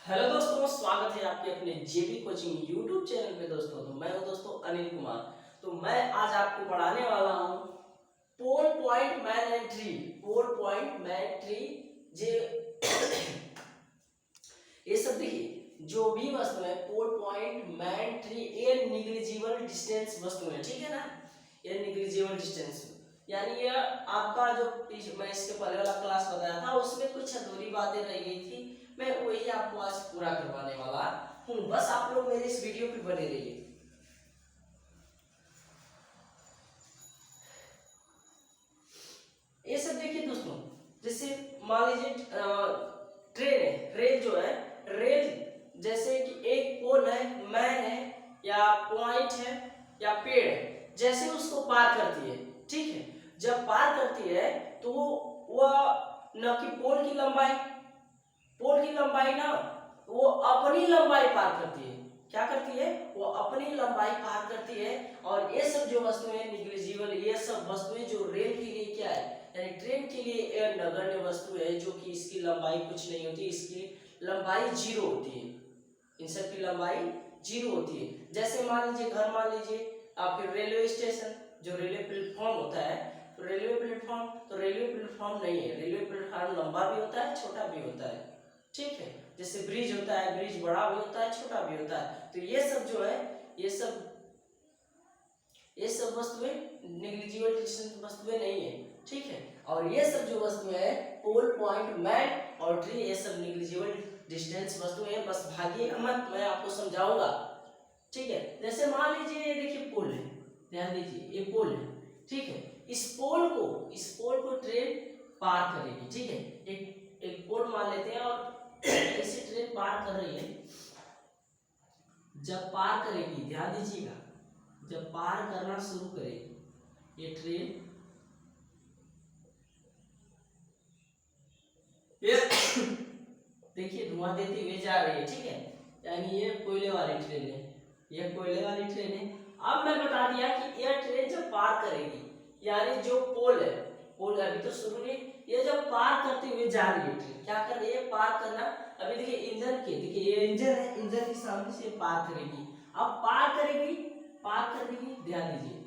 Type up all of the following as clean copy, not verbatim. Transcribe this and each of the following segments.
Hello दोस्तों, स्वागत है आपके अपने जेबी कोचिंग यूट्यूब चैनल पे। दोस्तों तो मैं हूं दोस्तों अनिल कुमार। तो मैं आज आपको पढ़ाने वाला हूं pole point man and tree. Pole point man tree जे ये सब देखिए, जो भी वस्तु है पोल पॉइंट मैन ट्री ये निग्लिजिबल डिस्टेंस वस्तु है, ठीक है ना। ये निग्लिजिबल डिस्टेंस यानी ये आपका जो मैं इसके पहले वाला क्लास बताया था उसमें कुछ अधूरी बातें रह गई थी, मैं वही आपको आज पूरा करवाने वाला हूँ। बस आप लोग मेरे इस वीडियो पे बने रहिए। ये सब देखिए दोस्तों, जैसे मान लीजिए ट्रेन है, रेल जो है, रेल जैसे कि एक पोल है, मैन है या पॉइंट है या पेड़ है, जैसे उसको पार करती है, ठीक है। जब पार करती है तो वह न कि पोल की लंबाई ना, वो अपनी लंबाई पार करती है। क्या करती है? वो अपनी लंबाई पार करती है। और ये सब जो वस्तुएं निग्लिजिबल, ये सब वस्तुएं जो रेल के लिए क्या है, यानी ट्रेन के लिए एक नगण्य वस्तु है, जो कि इसकी लंबाई कुछ नहीं होती, इसकी लंबाई जीरो होती है। इन सब की लंबाई जीरो होती है। जैसे मान लीजिए घर, मान लीजिए आपके रेलवे स्टेशन, जो रेलवे प्लेटफॉर्म होता है, तो रेलवे प्लेटफॉर्म नहीं है। रेलवे प्लेटफॉर्म लंबा भी होता है, छोटा भी होता है, ठीक है। जैसे ब्रिज होता है, ब्रिज बड़ा भी होता है, छोटा भी होता है। तो ये सब जो है, ये सब वस्तुएं निग्लिजिबल डिस्टेंस वस्तुएं नहीं है, ठीक है। और ये सब जो वस्तुएं है पोल पॉइंट मैन और ट्री, ये सब निग्लिजिबल डिस्टेंस वस्तुएं हैं। बस भागिए मत, मैं आपको समझाऊंगा, ठीक है। जैसे मान लीजिए ये देखिए पोल है, ध्यान दीजिए ये पोल है, ठीक है। इस पोल को ट्रेन पार करेगी, ठीक है। एक पोल मान लेते हैं और ऐसे ट्रेन पार कर रही है। जब पार करेगी, ध्यान दीजिएगा, जब पार करना शुरू करेगी ये ट्रेन, ये देखिए धुआं देती हुई जा रही है, ठीक है। यानी ये कोयले वाली ट्रेन है, ये कोयले वाली ट्रेन है। अब मैं बता दिया कि यह ट्रेन जब पार करेगी, यानी जो पोल है, पोल अभी तो शुरू नहीं, ये जब पार करते हुए जा रही है ट्रेन, क्या कर रही है? पार करना। अभी देखिए इंजन के, देखिए ये इंजन है, इंजन के सामने से पार करेगी। अब पार करेगी, ध्यान दीजिए,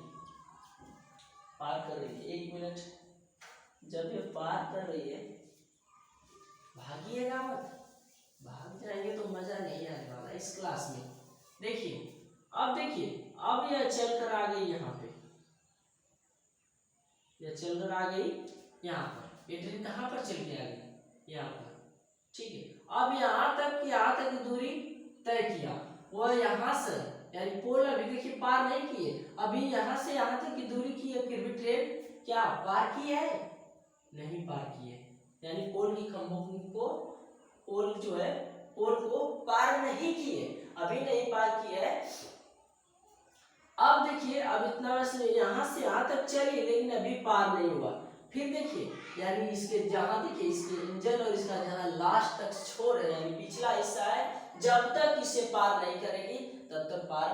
पार कर रही है, एक मिनट। जब ये पार कर रही है, भागिएगा मत, भाग जाएंगे तो मजा नहीं आने वाला इस क्लास में। देखिए, अब देखिए, अब यह चलकर आ गई यहाँ पे, यह चलकर आ गई यहाँ पर। ये ट्रेन कहाँ पर चल के आ गई? यहाँ पर, ठीक है। अब यहाँ तक की दूरी तय किया, वह यहाँ से, यानी पोल अभी देखिए पार नहीं किए, अभी यहाँ से यहाँ तक की दूरी की है, फिर भी ट्रेन क्या पार की है? नहीं पार की है। यानी पोल की खंभों को, पोल जो है, पोल को पार नहीं किए, अभी नहीं पार किए है। अब देखिए, अब इतना वैसे यहाँ से यहाँ तक चली, लेकिन अभी पार नहीं हुआ। फिर देखिए, यानी इसके जहाँ, देखिए इसके इंजन और इसका जहाँ लास्ट तक छोर है, यानी पिछला हिस्सा है, जब तक इसे पार नहीं करेगी तब तक पार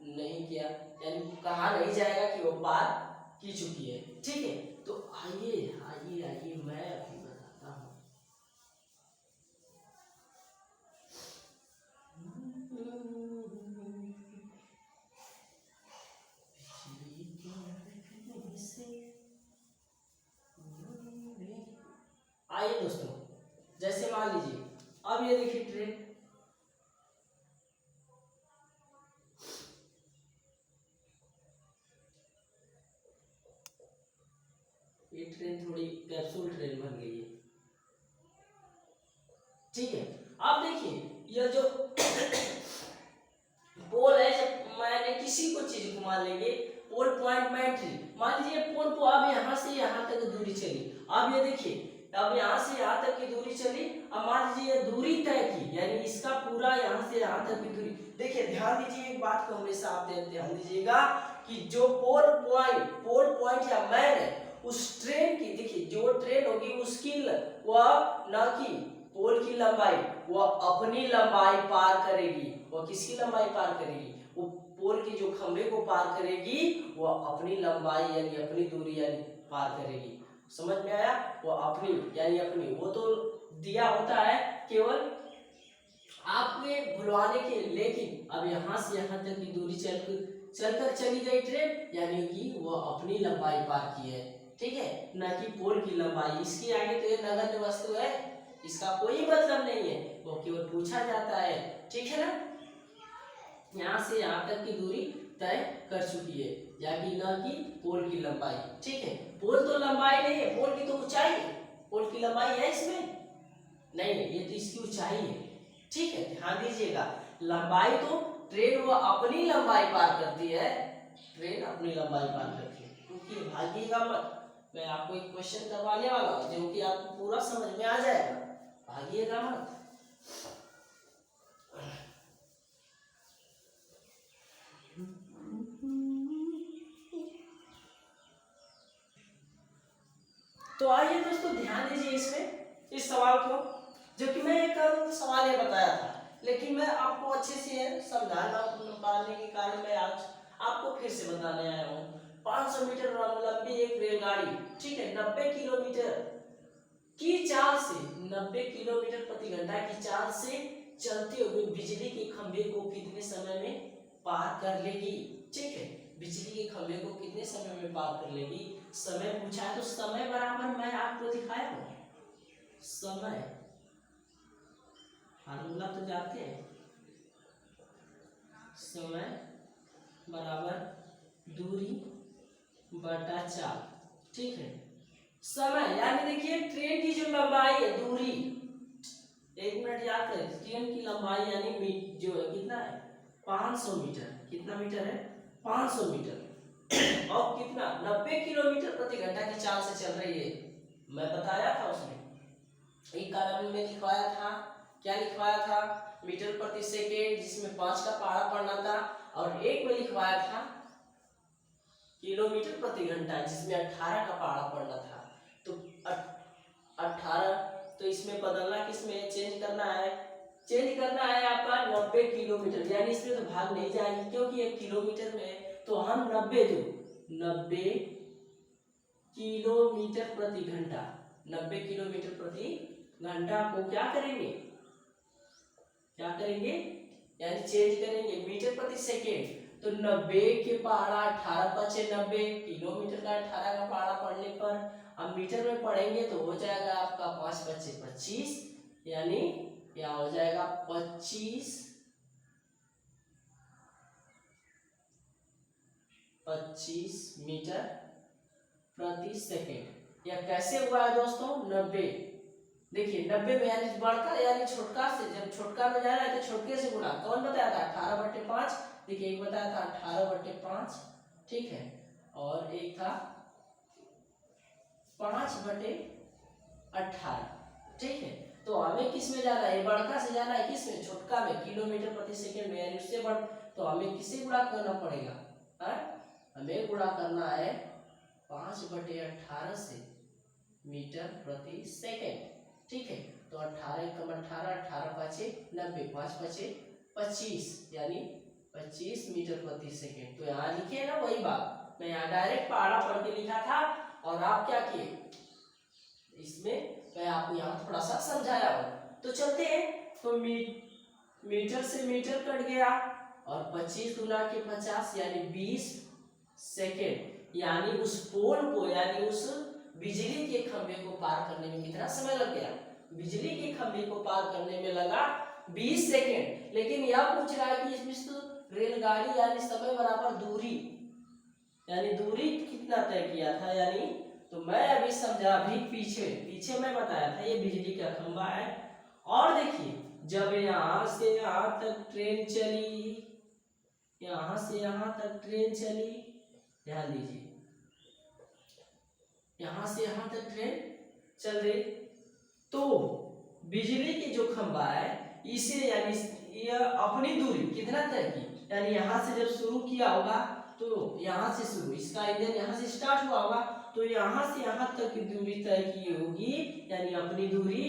नहीं किया, यानी कहा नहीं जाएगा कि वो पार की चुकी है, ठीक है। तो आइए आइए आइए, मैं अभी बताता हूँ। आइए दोस्तों, जैसे मान लीजिए अब ये देखिए ट्रेन, ये ट्रेन थोड़ी कैप्सूल ट्रेन बन गई है, ठीक है। अब देखिए यह जो पोल है, जब मैंने किसी को चीज को मान लेंगे पोल पॉइंट मैन ट्री, मान लीजिए पोल को अब यहाँ से यहाँ तक दूरी चली। अब ये देखिए, अब यहाँ से यहाँ तक की दूरी चली। अब मान लीजिए दूरी तय की, यानी इसका पूरा यहाँ से यहाँ तक की दूरी। देखिए ध्यान दीजिए, एक बात को हमेशा आप ध्यान दीजिएगा कि जो पोल पॉइंट या मैन है, उस ट्रेन की, देखिए जो ट्रेन होगी उसकी वह न कि पोल की लंबाई, वह अपनी लंबाई पार करेगी। वह किसकी लंबाई पार करेगी? वो पोल की जो खंभे को पार करेगी, वह अपनी लंबाई यानी अपनी दूरी यानी पार करेगी। समझ में आया? वो अपनी यानी अपनी, वो तो दिया होता है केवल आपके भुलवाने के, लेकिन अब यहाँ से यहाँ तक की दूरी चलकर चली गई ट्रेन, यानी कि वो अपनी लंबाई पार की है, ठीक है, न कि पोल की लंबाई। इसके आगे तो ये नगण्य वस्तु है, इसका कोई मतलब नहीं है, वो केवल पूछा जाता है, ठीक है ना। यहाँ से यहाँ तक की दूरी तय कर चुकी है, यानी न कि पोल की लंबाई, ठीक है। पोल तो लंबाई नहीं है, पोल की तो ऊंचाई है, पोल की लंबाई है इसमें नहीं है, ये तो इसकी ऊंचाई है, ठीक है। ध्यान दीजिएगा, लंबाई तो ट्रेन वो अपनी लंबाई पार करती है, ट्रेन अपनी लंबाई पार करती है, क्योंकि भागिएगा मत। मैं आपको एक क्वेश्चन करवाने वाला हूँ जो कि आपको पूरा समझ में आ जाएगा, भागिएगा मत। तो आइए दोस्तों ध्यान दीजिए इसमें, इस सवाल को, जो कि मैं एक सवाल ये बताया था, लेकिन मैं आपको अच्छे से समझाना पाने के कारण मैं आज आपको फिर से बताने आया हूँ। 500 मीटर लंबी एक रेलगाड़ी, ठीक है, 90 किलोमीटर की चाल से, 90 किलोमीटर प्रति घंटा की चाल से चलते हुए बिजली के खंभे को कितने समय में पार कर लेगी, ठीक है। बिजली के खंभे को कितने समय में पार कर लेगी, समय पूछा है तो समय बराबर मैं आपको दिखाया हूँ, समय फार्मूला तो जानते हैं, समय बराबर दूरी बटा चाल, ठीक है। समय यानी देखिए ट्रेन की जो लंबाई है, दूरी, एक मिनट याद करें, ट्रेन की लंबाई यानी जो है कितना है 500 मीटर, कितना मीटर है 500 मीटर, और कितना 90 किलोमीटर प्रति घंटा की चाल से चल रही है, मैं बताया था उसमें एक कारण में लिखवाया था, क्या लिखवाया था, मीटर प्रति सेकेंड, जिसमें 5 का पहाड़ा पड़ना था, और एक में लिखवाया था किलोमीटर प्रति घंटा, जिसमें 18 का पहाड़ा पड़ना था। तो 18, तो इसमें बदलना, किसमें चेंज करना है, चेंज करना है आपका 90 किलोमीटर, यानी इसमें तो भाग नहीं जाएगी क्योंकि एक किलोमीटर में, तो हम 90 किलोमीटर प्रति घंटा, 90 किलोमीटर प्रति घंटा को क्या करेंगे, क्या करेंगे, यानी चेंज करेंगे मीटर प्रति सेकेंड, तो 90 के पहाड़ा 18 बचे 90 किलोमीटर का 18 का पहाड़ा पढ़ने पर अब मीटर में पढ़ेंगे तो हो जाएगा आपका 5 बचे 25, यानी क्या हो जाएगा 25 मीटर प्रति सेकेंड। यह कैसे हुआ है दोस्तों, 90, देखिए 90 में यानी बड़का यानी छोटका से, जब छोटका में जा रहा है तो छोटके से गुणा, कौन बताया था 18/5, देखिए एक बताया था 18/5, ठीक है, और एक था 5/18, ठीक है। तो हमें किस में जाना है, बड़का से जाना है, किस में, छोटका में, किलोमीटर प्रति सेकंड में, यानी उससे बड़, तो हमें किसे गुणा करना पड़ेगा, हमें गुणा करना है 5/18 से मीटर प्रति सेकंड, ठीक है। तो 18 कम 18, 18 बचे 90, 5 बचे 25, यानी 25 मीटर प्रति सेकंड। तो यहाँ लिखे ना वही बात, मैं यहाँ डायरेक्ट पहाड़ा पढ़ के लिखा था, और आप क्या किए, इसमें मैं आपको यहाँ थोड़ा सा समझाया हूँ। तो चलते हैं, तो मीटर से मीटर कट गया, और 25 गुना के 50 यानी 20 सेकेंड, यानी उस पोल को, यानी उस बिजली के खंभे को पार करने में कितना समय लग गया, बिजली के खंभे को पार करने में लगा 20 सेकेंड। लेकिन यह पूछ रहा है कि इसमें तो रेलगाड़ी यानी समय बराबर दूरी, यानी दूरी कितना तय किया था, यानी तो मैं अभी समझा, अभी पीछे मैं बताया था ये बिजली का खंभा है, और देखिए जब यहाँ से यहाँ तक ट्रेन चली, यहाँ से यहाँ तक ट्रेन चली, ध्यान दीजिए यहाँ से यहाँ तक ट्रेन चल रही, तो बिजली की जो खंभा है इसे, यानी यह अपनी दूरी कितना तय की, यानी यहाँ से जब शुरू किया होगा तो यहाँ से शुरू, इसका इंजन यहाँ से स्टार्ट हुआ होगा, तो यहाँ से यहाँ तक की दूरी तय की होगी, यानी अपनी दूरी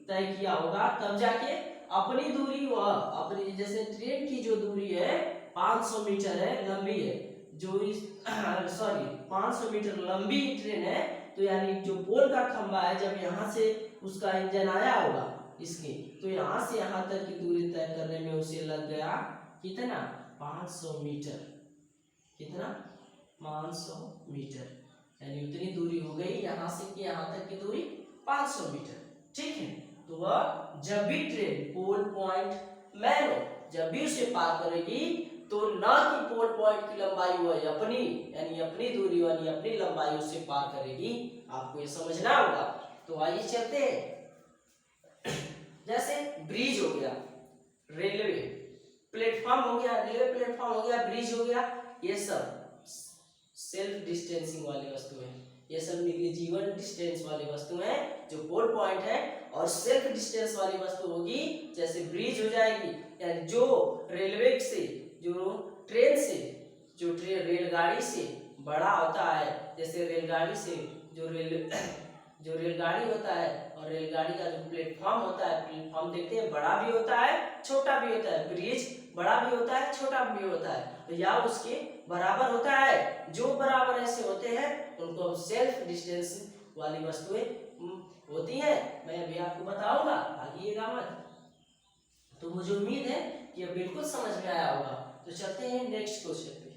तय किया होगा, तब जाके अपनी दूरी, वह अपनी, जैसे ट्रेन की जो दूरी है 500 मीटर है, लंबी है, जो इस 500 मीटर लंबी ट्रेन है, तो यानी जो पोल का खंभा है जब यहाँ से उसका इंजन आया होगा इसके, तो यहाँ से यहाँ तक की दूरी तय करने में उसे लग गया कितना, 500 मीटर। कितना, 500 मीटर, यानी उतनी दूरी हो गई यहाँ से कि यहाँ तक की दूरी 500 मीटर। ठीक है, तो वह जब भी ट्रेन पोल पॉइंट मैरो जब भी उसे पार करेगी तो न कि पोल पॉइंट की लंबाई वह अपनी यानी अपनी दूरी यानी अपनी लंबाई उसे पार करेगी, आपको ये समझना होगा। तो आइए चलते हैं। जैसे ब्रिज हो गया, रेलवे प्लेटफॉर्म हो गया, रेलवे प्लेटफॉर्म हो गया, ब्रिज हो गया, ये सब सेल्फ डिस्टेंसिंग वाली वस्तु है, ये सब जीवन डिस्टेंस वाली वस्तु है जो पोल पॉइंट है। और सेल्फ डिस्टेंस वाली वस्तु होगी जैसे ब्रिज हो जाएगी, यानी जो रेलवे से जो ट्रेन से जो रेलगाड़ी से बड़ा होता है, जैसे रेलगाड़ी से जो रेलगाड़ी होता है और रेलगाड़ी का जो प्लेटफॉर्म होता है, प्लेटफॉर्म देखते हैं बड़ा भी होता है छोटा भी होता है, ब्रिज बड़ा भी होता है छोटा भी होता है, तो या उसके बराबर होता है। जो बराबर ऐसे होते हैं उनको हम सेल्फ डिस्टेंस वाली वस्तुएं होती हैं। मैं अभी आपको बताऊंगा, भागिएगा मत। तो मुझे उम्मीद है कि अब बिल्कुल समझ में आया होगा। तो चलते हैं नेक्स्ट क्वेश्चन पे।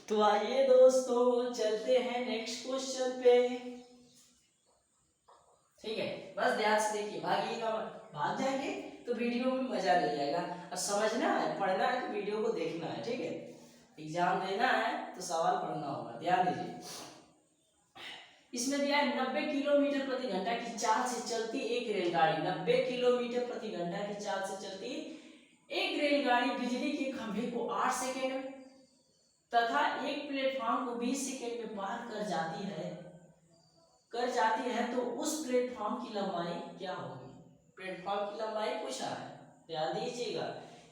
तो आइए दोस्तों चलते हैं नेक्स्ट क्वेश्चन पे। ठीक है, बस ध्यान से देखिए, भागिएगा मत, भाग जाएंगे तो वीडियो में मजा नहीं आएगा। और समझना है, पढ़ना है तो वीडियो को देखना है। ठीक है, एग्जाम देना है तो सवाल पढ़ना होगा, ध्यान दीजिए। इसमें दिया है 90 किलोमीटर प्रति घंटा की चाल से चलती एक रेलगाड़ी, 90 किलोमीटर प्रति घंटा की चाल से चलती एक रेलगाड़ी बिजली के खंभे को 8 सेकेंड में तथा एक प्लेटफॉर्म को 20 सेकेंड में पार कर जाती है तो उस प्लेटफॉर्म की लंबाई क्या होगी। प्लेटफॉर्म की लंबाई पूछा है, ध्यान दीजिएगा।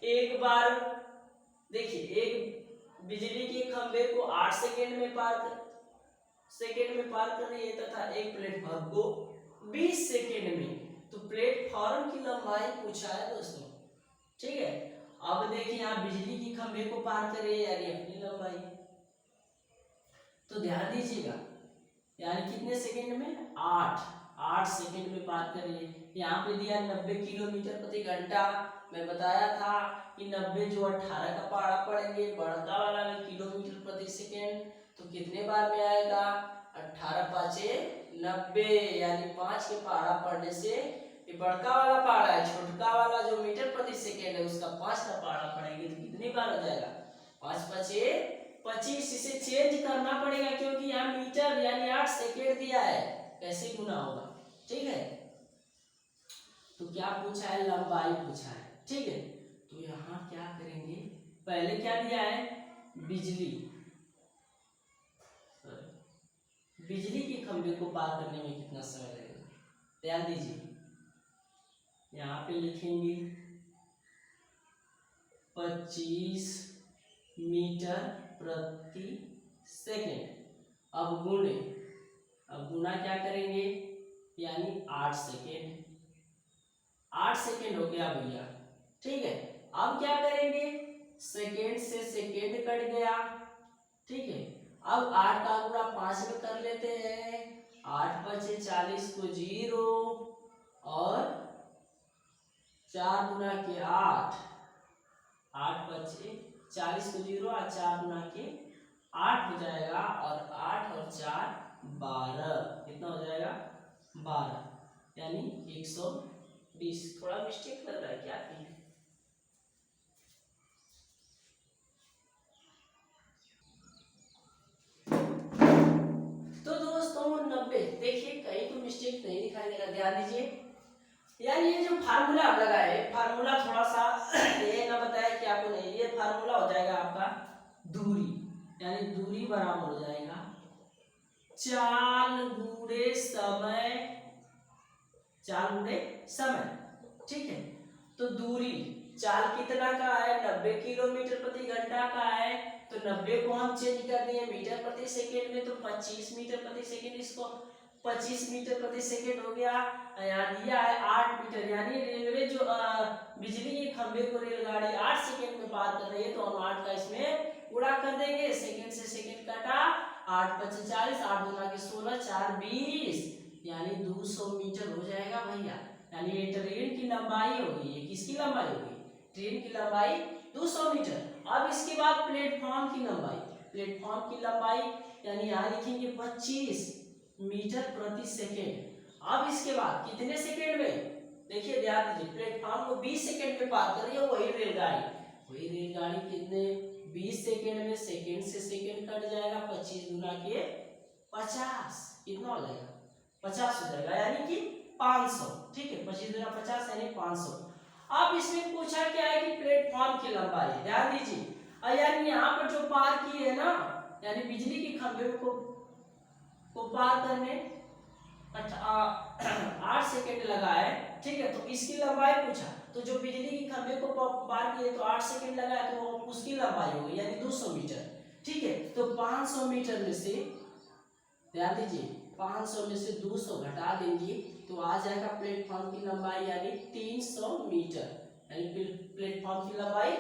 एक बार देखिए, एक बिजली के खंभे को 8 सेकेंड में पार कर रही है तथा एक प्लेटफॉर्म को 20 सेकेंड में, तो प्लेटफॉर्म की लंबाई पूछा है दोस्तों। ठीक है, अब देखिए यहाँ बिजली की खंभे को पार करे यानी अपनी लंबाई, तो ध्यान दीजिएगा, यानी कितने सेकेंड में, 8 सेकेंड में पार करिए। यहाँ पे दिया 90 किलोमीटर प्रति घंटा, मैं बताया था कि 90 जो 18 का पहाड़ा पढ़ेंगे, बढ़ता वाला में किलोमीटर प्रति सेकेंड, तो कितने बार में आएगा, 18 पाँचे 90, यानी 5 के पहाड़ा पढ़ने से ये बड़का वाला पहाड़ा है, छोटका वाला जो मीटर प्रति सेकेंड है उसका 5 का पहाड़ा पढ़ेंगे तो कितनी बार हो जाएगा, 5 पाँचे 25। इसे चेंज करना पड़ेगा क्योंकि यहाँ मीटर यानी 8 सेकेंड दिया है, कैसे गुना होगा। ठीक है, तो क्या पूछा है, लंबाई पूछा है। ठीक है, तो यहाँ क्या करेंगे, पहले क्या दिया है, बिजली के खंभे को पार करने में कितना समय लगेगा, ध्यान दीजिए। यहाँ पे लिखेंगे 25 मीटर प्रति सेकेंड। अब गुना क्या करेंगे, यानी 8 सेकेंड, 8 सेकेंड हो गया भैया। ठीक है, अब क्या करेंगे, सेकेंड से सेकेंड कट गया। ठीक है, अब 8 का गुणा 5 में कर लेते हैं, 8 पचे 40 को 0 और 4 गुना के 8, 8 पचे 40 को 0 और 4 गुना के 8 हो जाएगा, और 8 और 4 12, कितना हो जाएगा, 12, यानी 120। थोड़ा मिस्टेक लग रहा है क्या की? तो दोस्तों 90, देखिए कहीं तो मिस्टेक नहीं दिखाई दे रहा, ध्यान दीजिए। यार ये जो फार्मूला लगा है, फार्मूला थोड़ा सा ये ना बताया कि आपको नहीं, ये फार्मूला हो जाएगा आपका दूरी, यानी दूरी बराबर हो जाएगा चाल गुणे समय। ठीक है, तो दूरी चाल कितना का है, 90 किलोमीटर प्रति घंटा का है, तो 90 को हम चेंज कर दिए मीटर प्रति सेकेंड में, तो 25 मीटर प्रति सेकेंड, इसको 25 मीटर प्रति सेकेंड हो गया। यहाँ दिया है 8 मीटर, यानी रेलवे जो बिजली के खंभे को रेलगाड़ी 8 सेकेंड में पार कर रही है, तो हम 8 का इसमें गुणा कर देंगे, सेकंड से सेकंड काटा, 8 × 5 = 40, 8 × 2 = 16, 4 × 20, यानी 200 मीटर हो जाएगा भैया। यानी ये ट्रेन की लंबाई होगी, ये किसकी लंबाई होगी, ट्रेन की लंबाई 200 मीटर। अब इसके बाद प्लेटफॉर्म की लंबाई, प्लेटफॉर्म की लंबाई यानी यहाँ लिखेंगे 25 मीटर प्रति सेकेंड। अब इसके बाद कितने सेकेंड में, देखिए ध्यान दीजिए, प्लेटफॉर्म को 20 सेकेंड में पार कर रही है वही रेलगाड़ी कितने 20 सेकेंड में, सेकेंड से सेकेंड कट जाएगा, 25 गुना के 50, कितना हो जाएगा 50 हो जाएगा, यानी कि 500। ठीक है, 25 गुना 50 यानी 500। अब इसमें पूछा क्या है कि प्लेटफॉर्म की लंबाई, ध्यान दीजिए, यानी यहाँ पर जो पार की है ना, यानी बिजली के खंभे को पार करने 8 सेकेंड लगा है। ठीक है, तो इसकी लंबाई पूछा, तो जो बिजली के खंभे को पार किए तो 8 सेकेंड लगा है, तो उसकी लंबाई होगी यानी 200 मीटर। ठीक है, तो 500 मीटर में से, ध्यान दीजिए, 500 में से 200 घटा देंगे तो आ जाएगा प्लेटफॉर्म की लंबाई यानी 300 मीटर। यानी प्लेटफॉर्म की लंबाई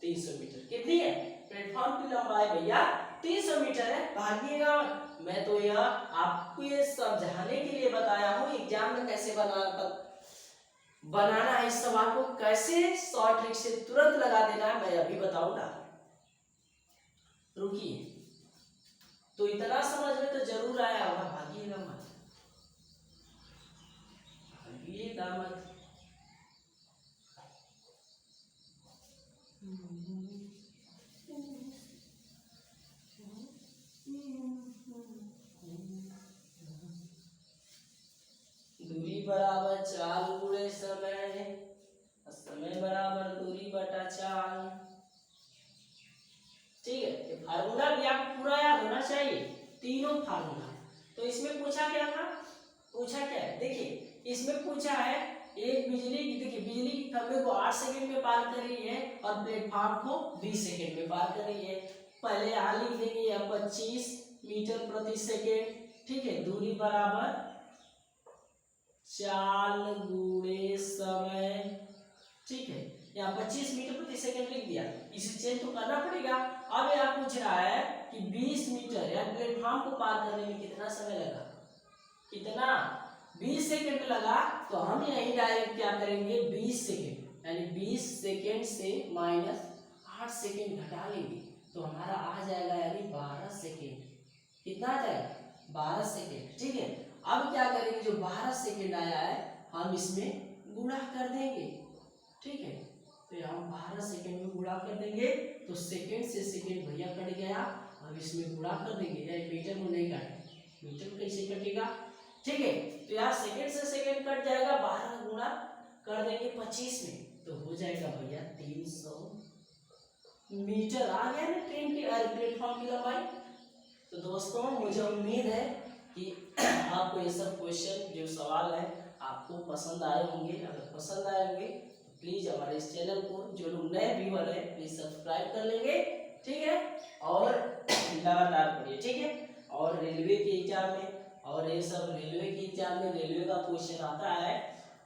300 मीटर कितनी है, प्लेटफॉर्म की लंबाई भैया 300 मीटर है। भागिएगा, मैं तो यह आपको ये समझाने के लिए बताया हूँ एग्जाम में कैसे बनाना है, इस सवाल को कैसे शॉर्ट ट्रिक से तुरंत लगा देना है, मैं अभी बताऊंगा। रुकिए, तो इतना समझ में तो जरूर आया होगा, भागिएगा मत, भागिएगा मत। दूरी बराबर 4 गुणे समय, समय बराबर दूरी बटा 4। ठीक है, ये फार्मूला भी आपको पूरा याद होना चाहिए, तीनों फार्मूला। तो इसमें पूछा क्या था, पूछा क्या है, देखिए इसमें पूछा है एक बिजली की, देखिए बिजली की खंभे को 8 सेकंड में पार कर रही है और प्लेटफॉर्म को 20 सेकंड में पार कर रही है। पहले यहाँ लिख देंगे या 25 मीटर प्रति सेकेंड। ठीक है, दूरी बराबर 4 गुणे समय। ठीक है, यहाँ 25 मीटर प्रति सेकेंड लिख दिया, इसे चेंज तो करना पड़ेगा। अब यहाँ पूछ रहा है कि 20 मीटर या प्लेटफॉर्म को पार करने में कितना समय लगा, कितना 20 सेकेंड लगा, तो हम यही डायरेक्ट क्या करेंगे 20 सेकेंड, यानी 20 सेकेंड से -8 सेकेंड घटा लेंगे तो हमारा आ जाएगा यानी 12 सेकेंड। कितना आ जाएगा 12 सेकेंड। ठीक है, अब क्या करेंगे, जो 12 सेकेंड आया है हम इसमें गुणा कर देंगे। ठीक है, तो यहाँ 12 सेकेंड में गुणा कर देंगे तो सेकेंड से सेकेंड भैया कट गया, अब इसमें गुणा कर देंगे, यानी मीटर में नहीं काटे, मीटर कैसे कटेगा। ठीक है, तो यहाँ सेकेंड से सेकेंड कट जाएगा, 12 गुणा कर देंगे 25 में तो हो जाएगा भैया 300 मीटर। आ गया ना ट्रेन की प्लेटफॉर्म की लंबाई। तो दोस्तों मुझे उम्मीद है कि आपको ये सब क्वेश्चन जो सवाल है आपको पसंद आए होंगे। अगर पसंद आए होंगे तो प्लीज़ हमारे इस चैनल को, जो लोग नए व्यूअर है प्लीज़ सब्सक्राइब कर लेंगे। ठीक है, और लगातार पढ़िए। ठीक है, और रेलवे के एग्जाम में, और ये सब रेलवे के एग्जाम में रेलवे का क्वेश्चन आता है,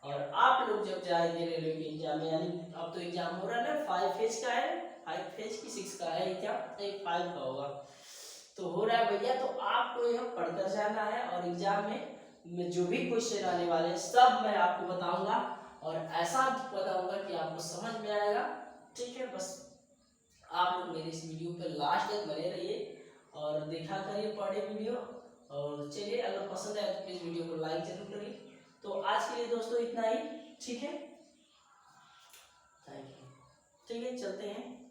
और आप लोग जब जाएंगे रेलवे के एग्जाम में, यानी अब तो एग्जाम हो रहा है ना, 5 फेज का है, 5 फेज की 6 का है एग्जाम, 5 का होगा तो हो रहा है भैया। तो आपको यह पढ़कर जाना है, और एग्जाम में जो भी क्वेश्चन आने वाले हैं सब मैं आपको बताऊंगा, और ऐसा बताऊंगा कि आपको समझ में आएगा। ठीक है, बस आप लोग मेरे इस वीडियो पर लास्ट तक बने रहिए और देखा करिए पढ़े वीडियो। और चलिए, अगर पसंद आए तो प्लीज वीडियो को लाइक जरूर करिए। तो आज के लिए दोस्तों इतना ही। ठीक है, थैंक यू। ठीक है, चलते हैं।